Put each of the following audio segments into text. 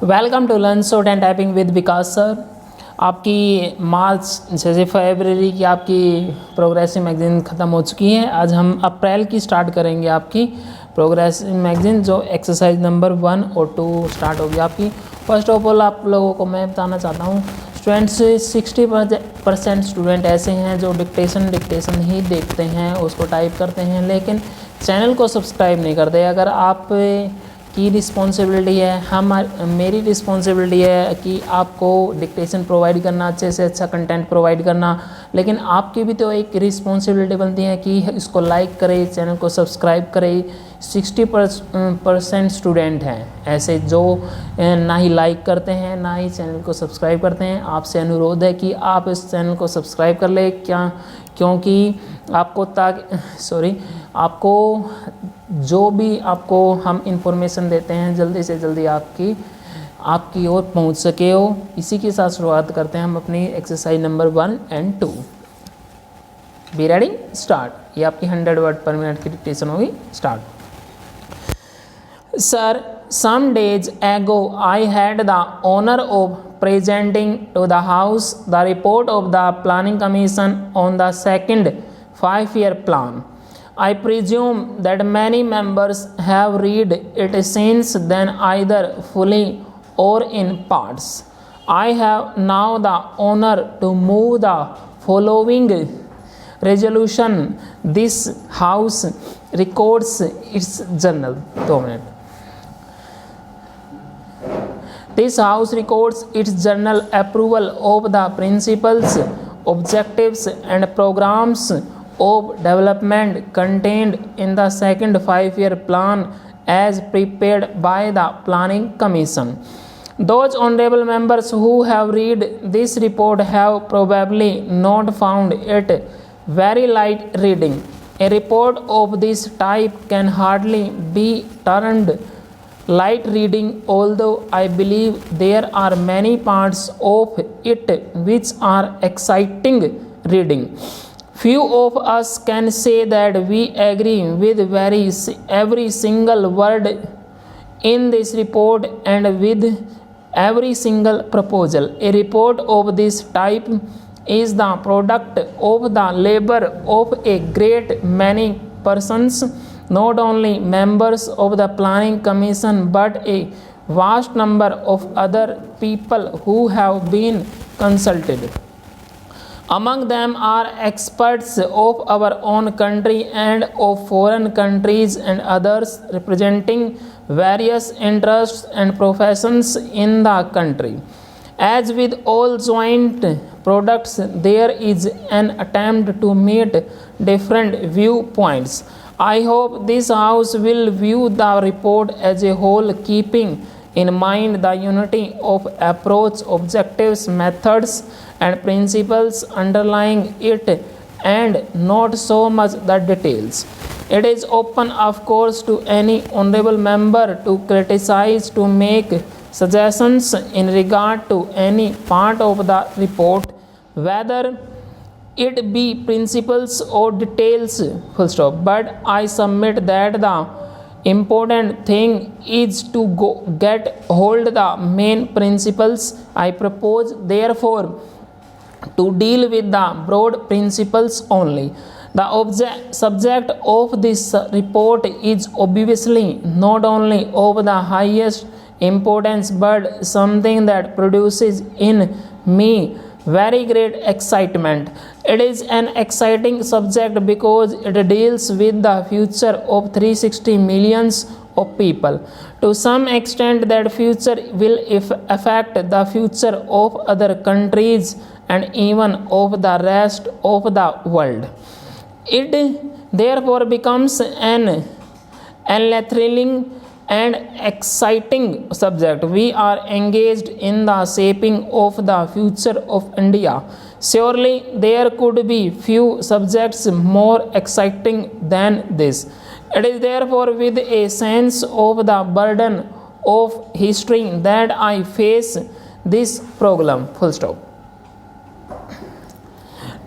Welcome to learn shorthand typing with Vikas sir. आपकी मार्च जैसे फरवरी की आपकी प्रोग्रेसिव मैगज़ीन ख़त्म हो चुकी है। आज हम अप्रैल की स्टार्ट करेंगे आपकी प्रोग्रेसिव मैगज़ीन, जो एक्सरसाइज नंबर 1 और 2 स्टार्ट होगी आपकी। फर्स्ट ऑफ ऑल आप लोगों को मैं बताना चाहता हूँ, स्टूडेंट्स 60% स्टूडेंट ऐसे हैं जो डिक्टेशन ही देखते हैं, उसको टाइप करते हैं, लेकिन चैनल को सब्सक्राइब नहीं करते। अगर आप की रिस्पॉन्सिबिलिटी है, मेरी रिस्पॉन्सिबिलिटी है कि आपको डिक्टेशन प्रोवाइड करना, अच्छे से अच्छा कंटेंट प्रोवाइड करना, लेकिन आपकी भी तो एक रिस्पॉन्सिबिलिटी बनती है कि इसको लाइक करें, चैनल को सब्सक्राइब करें। 60% स्टूडेंट हैं ऐसे जो ना ही लाइक करते हैं ना ही चैनल को सब्सक्राइब करते हैं। आपसे अनुरोध है कि आप इस चैनल को सब्सक्राइब कर लें, क्योंकि आपको जो भी आपको हम इंफॉर्मेशन देते हैं जल्दी से जल्दी आपकी ओर पहुंच सके हो। इसी के साथ शुरुआत करते हैं हम अपनी exercise number 1 and 2। Be ready, start. ये आपकी 100 वर्ड पर मिनट की डिक्टेशन होगी। Start. Sir, some days ago I had the honor of presenting to the House the report of the Planning Commission on the second 5-year plan. I presume that many members have read it since then, either fully or in parts. I have now the honor to move the following resolution. This House records its journal. 2 minutes. This House records its journal approval of the principles, objectives and programs of development contained in the second 5-year plan as prepared by the Planning Commission. Those honorable members who have read this report have probably not found it very light reading. A report of this type can hardly be termed light reading, although I believe there are many parts of it which are exciting reading. Few of us can say that we agree with every single word in this report and with every single proposal. A report of this type is the product of the labor of a great many persons, not only members of the Planning Commission but a vast number of other people who have been consulted. Among them are experts of our own country and of foreign countries and others representing various interests and professions in the country. As with all joint products, there is an attempt to meet different viewpoints. I hope this House will view the report as a whole, keeping in mind the unity of approach, objectives, methods, and principles underlying it, and not so much the details. It is open, of course, to any honorable member to criticize, to make suggestions in regard to any part of the report, whether it be principles or details, full stop. But I submit that the important thing is to get hold the main principles. I propose therefore to deal with the broad principles only. The subject of this report is obviously not only of the highest importance but something that produces in me very great excitement. It is an exciting subject because it deals with the future of 360 millions of people. To some extent, that future will affect the future of other countries and even of the rest of the world. It therefore becomes an thrilling and exciting subject. We are engaged in the shaping of the future of India. Surely there could be few subjects more exciting than this. It is therefore with a sense of the burden of history that I face this problem. Full stop.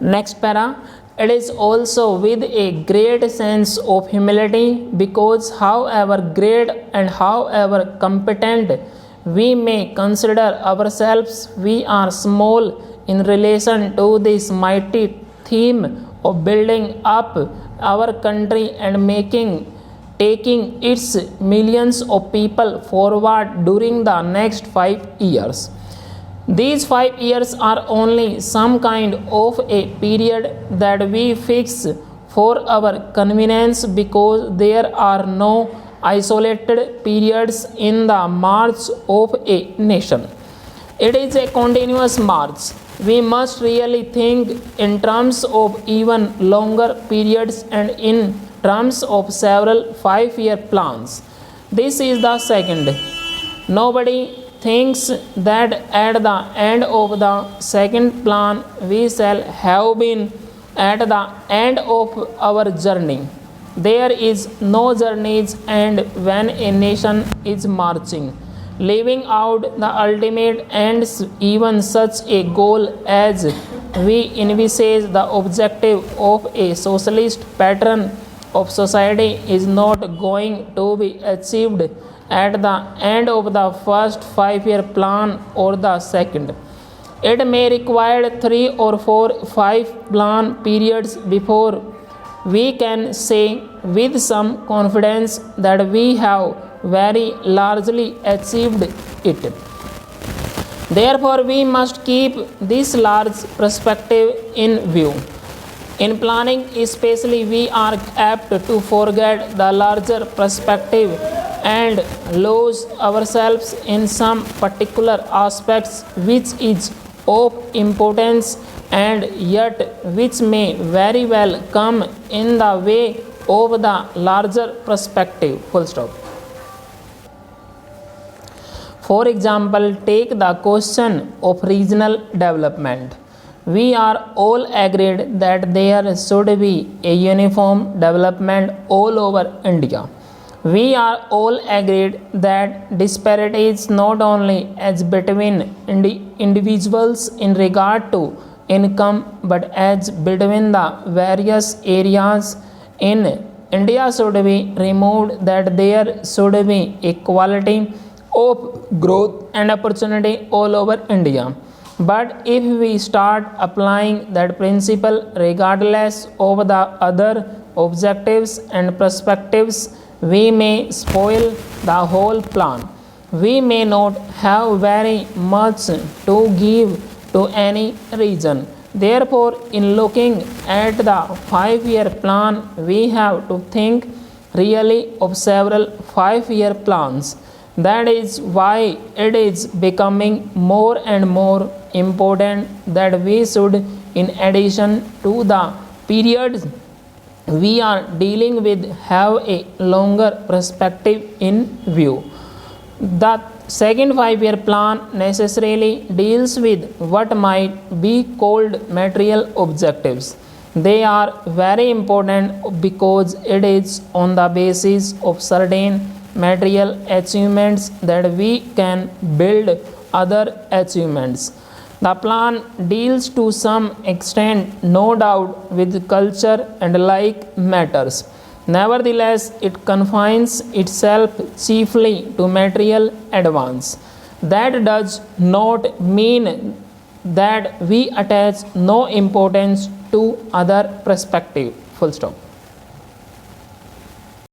Next para. It is also with a great sense of humility, because however great and however competent we may consider ourselves we are small in relation to this mighty theme of building up our country and taking its millions of people forward during the next 5 years. These 5 years are only some kind of a period that we fix for our convenience because there are no isolated periods in the march of a nation. It is a continuous march. We must really think in terms of even longer periods and in terms of several 5 year plans. This is the second. Nobody thinks that at the end of the second plan we shall have been at the end of our journey. There is no journeys and when a nation is marching, leaving out the ultimate ends, even such a goal as we envisage the objective of a socialist pattern of society is not going to be achieved at the end of the first 5 year plan or the second. It may require 3 or 4, 5 plan periods before we can say with some confidence that we have very largely achieved it. Therefore, we must keep this large perspective in view. In planning, especially, we are apt to forget the larger perspective and lose ourselves in some particular aspects which is of importance and yet which may very well come in the way of the larger perspective. Full stop. For example, take the question of regional development. We are all agreed that there should be a uniform development all over India. We are all agreed that disparities not only as between individuals in regard to income but as between the various areas in India should be removed, that there should be equality of growth and opportunity all over India. But if we start applying that principle regardless of the other objectives and perspectives, we may spoil the whole plan. We may not have very much to give to any region. Therefore, in looking at the 5 year plan, we have to think really of several 5 year plans. That is why it is becoming more and more important that we should, in addition to the periods we are dealing with, have a longer perspective in view. The second 5 year plan necessarily deals with what might be called material objectives. They are very important because it is on the basis of certain material achievements that we can build other achievements. The plan deals to some extent, no doubt, with culture and like matters. Nevertheless, it confines itself chiefly to material advance. That does not mean that we attach no importance to other perspective. Full stop.